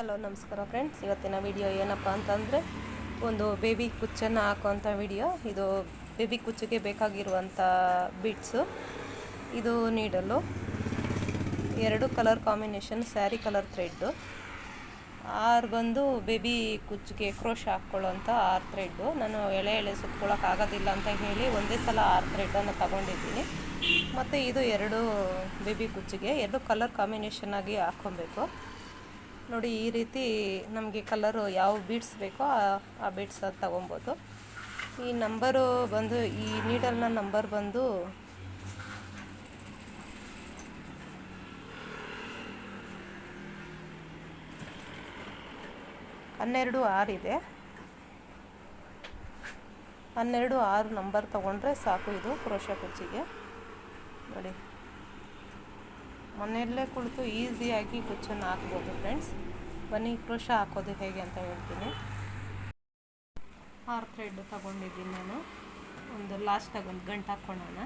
Hello ನಮಸ್ಕಾರ friends, ಇವತ್ತಿನ video ಏನಪ್ಪ ಅಂತಂದರೆ ಒಂದು ಬೇಬಿ ಕುಚ್ಚನ್ನು ಹಾಕುವಂಥ ವಿಡಿಯೋ. ಇದು ಬೇಬಿ ಕುಚ್ಚಿಗೆ ಬೇಕಾಗಿರುವಂಥ ಬೀಡ್ಸು. ಇದು ನೀಡಲು 2 colour combination sari colour thread, 6 ಬಂದು ಬೇಬಿ ಕುಚ್ಚಿಗೆ ಕ್ರೋಶ ಹಾಕ್ಕೊಳ್ಳೋಂಥ 6 ಥ್ರೆಡ್ಡು. ನಾನು ಎಳೆ ಸುತ್ಕೊಳ್ಳೋಕ್ಕಾಗೋದಿಲ್ಲ ಅಂತ ಹೇಳಿ ಒಂದೇ ಸಲ 6 ಥ್ರೆಡ್ಡನ್ನು ತಗೊಂಡಿದ್ದೀನಿ. ಮತ್ತು ಇದು 2 ಬೇಬಿ ಕುಚ್ಚಿಗೆ 2 ಕಲರ್ ಕಾಂಬಿನೇಷನ್ ಆಗಿ ಹಾಕ್ಕೊಬೇಕು. ನೋಡಿ, ಈ ರೀತಿ ನಮಗೆ ಕಲರು ಯಾವ ಬೀಡ್ಸ್ ಬೇಕೋ ಆ ಬೀಡ್ಸ್ ಅದು ತಗೊಬೋದು. ಈ ನಂಬರು ಬಂದು, ಈ ನೀಡಲ್ನ ನಂಬರ್ ಬಂದು 12-6 ಇದೆ. 12-6 ನಂಬರ್ ತೊಗೊಂಡ್ರೆ ಸಾಕು. ಇದು ಕ್ರೋಶ ಕುಚ್ಚಿಗೆ ನೋಡಿ, ಮನೆಯಲ್ಲೇ ಕುಳಿತು ಈಸಿಯಾಗಿ ಕುಚ್ಚನ್ನು ಹಾಕ್ಬೋದು ಫ್ರೆಂಡ್ಸ್. ಬನ್ನಿ ಕ್ರೋಶ ಹಾಕೋದು ಹೇಗೆ ಅಂತ ಹೇಳ್ತೀನಿ. 6 ಥ್ರೆಡ್ ತಗೊಂಡಿದ್ದೀನಿ ನಾನು. ಒಂದು ಲಾಸ್ಟಾಗಿ ಒಂದು ಗಂಟು ಹಾಕ್ಕೊಳ್ಳೋಣ.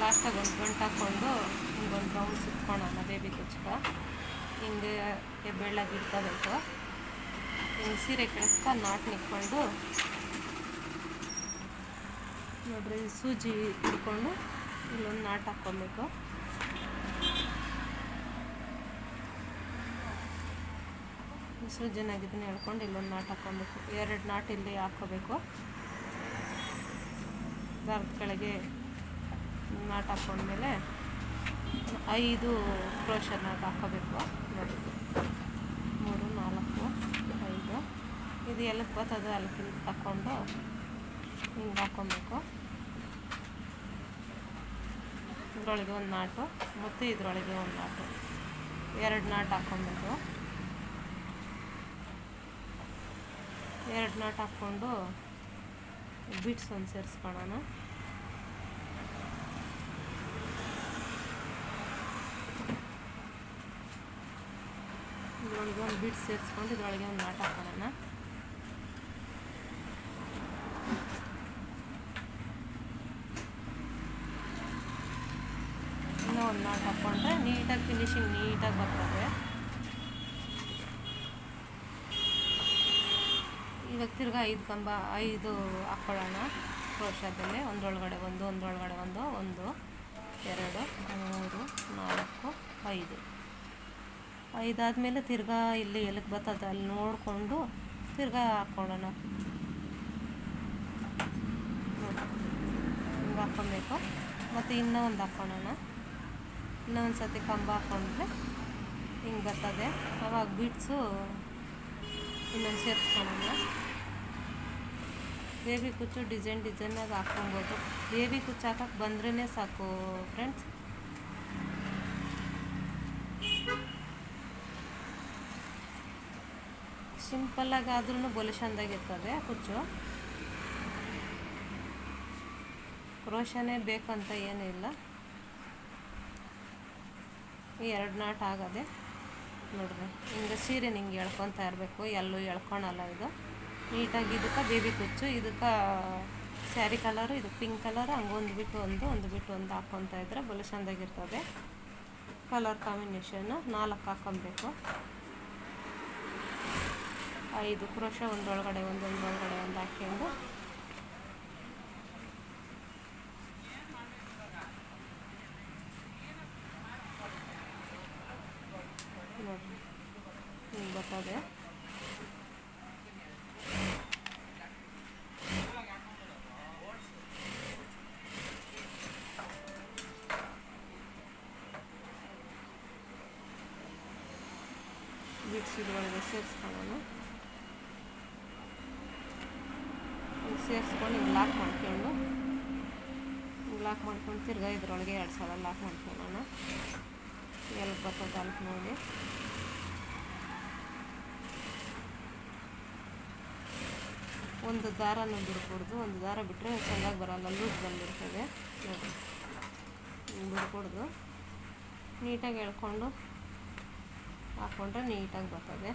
ಲಾಸ್ಟಾಗಿ ಒಂದು ಗಂಟು ಹಾಕ್ಕೊಂಡು ಹಿಂಗೊಂದು ರೌಂಡ್ ಸುತ್ಕೊಳ್ಳೋಣ ಬೇಬಿ ಕುಚ್ಚಕ್ಕೆ. ಹಿಂಗೆ ಬೆಳ್ಳಗೆ ಇಟ್ಕೋಬೇಕು. ಹಿಂಗೆ ಸೀರೆ ಕೆಳಕ ನಾಟ್ ನಿಕ್ಕೊಂಡು ನೋಡ್ರಿ, ಸೂಜಿ ಹಿಡ್ಕೊಂಡು ಇಲ್ಲೊಂದು ನಾಟ್ ಹಾಕ್ಕೊಬೇಕು. ಸೂಜನಾಗಿದ್ದನ್ನು ಹೇಳ್ಕೊಂಡು ಇಲ್ಲೊಂದು ನಾಟ್ ಹಾಕ್ಕೊಬೇಕು. 2 ನಾಟ್ ಇಲ್ಲಿ ಹಾಕ್ಕೋಬೇಕು. ದಾರದ ಕೆಳಗೆ ನಾಟ್ ಹಾಕ್ಕೊಂಡ್ಮೇಲೆ 5 ಕ್ರೋಶ ನಾಟ್ ಹಾಕ್ಕೋಬೇಕು. ನೋಡಿ, 3, 4, 5. ಇದು ಎಲ್ಲಕ್ಕೆ ಬರ್ತದೆ ಅಲ್ಲಕ್ಕೆ ಹಾಕ್ಕೊಂಡು ಹಿಂಗೆ ಹಾಕ್ಕೊಬೇಕು. ಇದರೊಳಗೆ ಒಂದು ನಾಟು ಮತ್ತು ಇದರೊಳಗೆ ಒಂದು ನಾಟು, 2 ನಾಟ್ ಹಾಕ್ಕೊಬೇಕು. 2 ನಾಟ್ ಹಾಕ್ಕೊಂಡು ಬೀಡ್ಸ್ ಒಂದು ಸೇರಿಸ್ಕೊಳ್ಳೋಣ. ಇದರೊಳಗೆ ಒಂದು ಬೀಡ್ಸ್ ಸೇರಿಸ್ಕೊಂಡು ಇದರೊಳಗೆ ಒಂದು ನಾಟ್ ಹಾಕ್ಕೊಳ್ಳೋಣ. ಇನ್ನೂ ಒಂದು ನಾಟ್ ಹಾಕ್ಕೊಂಡ್ರೆ ನೀಟಾಗಿ ಫಿನಿಶಿಂಗ್ ನೀಟಾಗಿ ಬರ್ತದೆ. ಇವಾಗ ತಿರ್ಗಾ 5 ಕಂಬ 5 ಹಾಕ್ಕೊಳ್ಳೋಣ ಕ್ರೋಶದಲ್ಲಿ. ಒಂದರೊಳಗಡೆ ಒಂದು, ಒಂದರೊಳಗಡೆ ಒಂದು, 1, 2, 3, 4, 5. 5 ಆದಮೇಲೆ ತಿರ್ಗಾ ಇಲ್ಲಿ ಎಲ್ಲಿಗೆ ಬರ್ತದೆ ಅಲ್ಲಿ ನೋಡಿಕೊಂಡು ತಿರ್ಗಾ ಹಾಕ್ಕೊಳ್ಳೋಣ. ಹಿಂಗೆ ಹಾಕ್ಕೊಬೇಕು. ಮತ್ತು ಇನ್ನೂ ಒಂದು ಹಾಕ್ಕೊಳ್ಳೋಣ. ಇನ್ನೊಂದು ಸತಿ ಕಂಬ ಹಾಕ್ಕೊಂಡ್ರೆ ಹಿಂಗೆ ಬರ್ತದೆ. ಆವಾಗ ಬೀಡ್ಸು ಇನ್ನೊಂದು ಸೇರಿಸ್ಕೊಳ್ಳೋಣ. ಬೇಬಿ ಕುಚ್ಚು ಡಿಸೈನಾಗಿ ಹಾಕ್ಕೊಬೋದು. ಬೇಬಿ ಕುಚ್ಚು ಹಾಕಕ್ಕೆ ಬಂದ್ರೇ ಸಾಕು ಫ್ರೆಂಡ್ಸ್. ಸಿಂಪಲ್ಲಾಗಿ ಆದ್ರೂ ಬೊಲೆ ಚೆಂದಾಗಿರ್ತದೆ ಕುಚ್ಚು. ಕ್ರೋಶನೇ ಬೇಕಂತ ಏನಿಲ್ಲ. ಈ 2 ನಾಟ್ ಆಗದೆ ನೋಡ್ರಿ, ಹಿಂಗೆ ಸೀರೆ ಹಿಂಗೆ ಎಳ್ಕೊತಾ ಇರಬೇಕು. ಎಲ್ಲೂ ಎಳ್ಕೊಳಲ್ಲ ಇದು. ನೀಟಾಗಿ ಇದಕ್ಕೆ ಬೇಬಿ ಕುಚ್ಚು, ಇದಕ್ಕೆ ಸ್ಯಾರಿ ಕಲರು, ಇದು ಪಿಂಕ್ ಕಲರ್, ಹಂಗೆ ಒಂದು ಬಿಟ್ಟು ಒಂದು ಹಾಕ್ಕೊತಾ ಇದ್ರೆ ಬಲು ಚೆಂದಾಗಿರ್ತದೆ. ಕಲರ್ ಕಾಂಬಿನೇಷನ್ನು 4 ಹಾಕ್ಕೊಬೇಕು. 5 ಕ್ರೋಶ ಒಂದರೊಳಗಡೆ ಒಂದು ಹಾಕ್ಕೊಂಡು ನೋಡಿ ಹಿಂಗೆ ಬರ್ತದೆ. ಬೀಡ್ಸ್ ಇದ್ರೊಳಗೆ ಸೇರಿಸ್ಕೊಳ್ಳೋಣ. ಸೇರಿಸ್ಕೊಂಡು ಹಿಂಗೆ ಲಾಕ್ ಮಾಡ್ಕೊಂಡು ತಿರ್ಗಾ ಇದ್ರೊಳಗೆ 2 ಸಲ ಲಾಕ್ ಮಾಡ್ಕೊಳ್ಳೋಣ. ಎಲ್ಲಿ ಬರ್ತದೆ ಅಲ್ಲಿ ನೋಡಿ. ಒಂದು ದಾರನ ಬಿಡ್ಕೊಡ್ದು, ಒಂದು ದಾರ ಬಿಟ್ಟರೆ ಚೆನ್ನಾಗಿ ಬರೋಲ್ಲ, ಲೂಸ್ ಬಂದುಬಿಡ್ತದೆ. ನೋಡಿ, ಬಿಡ್ಕೊಡ್ದು ನೀಟಾಗಿ ಎಳ್ಕೊಂಡು ಹಾಕ್ಕೊಂಡ್ರೆ ನೀಟಾಗಿ ಬರ್ತದೆ.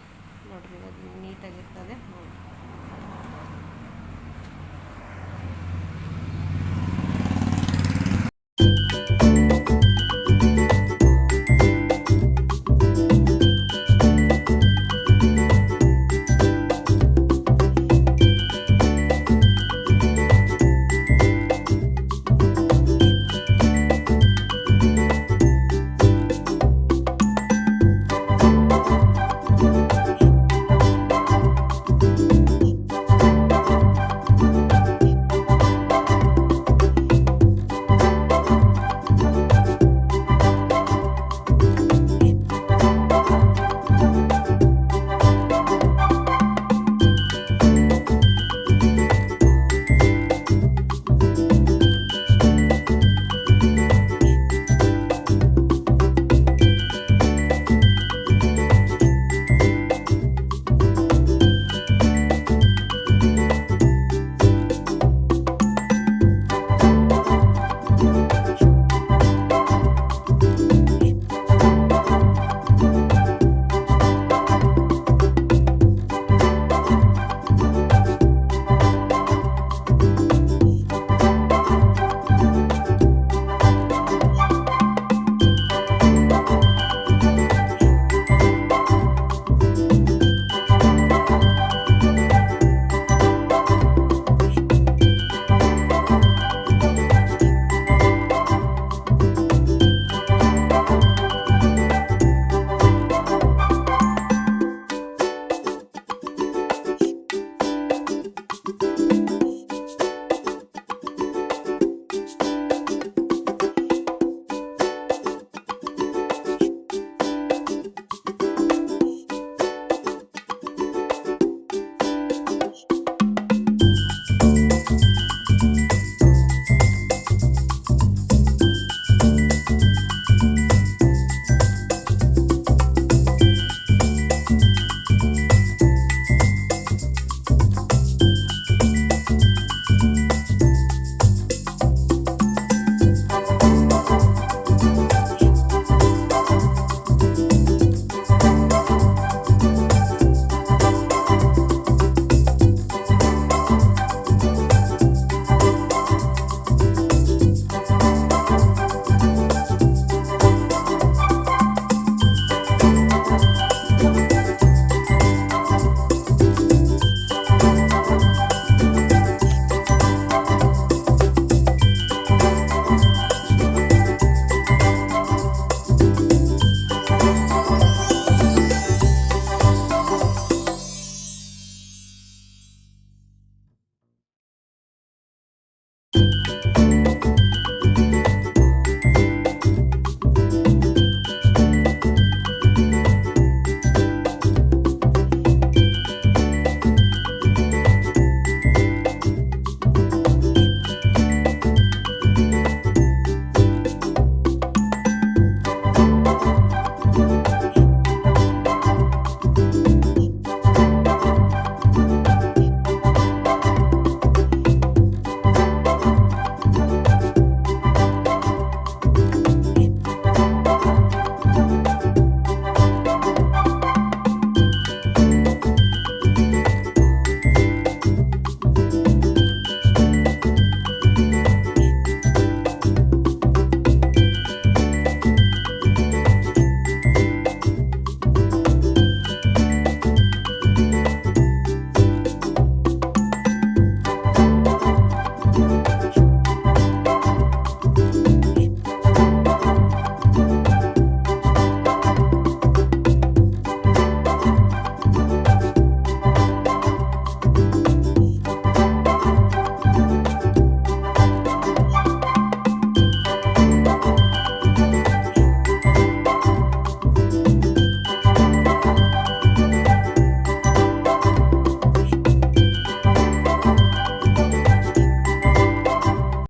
ನೋಡಿರಿ, ಅದು ನೀಟಾಗಿರ್ತದೆ. ನೋಡಿ,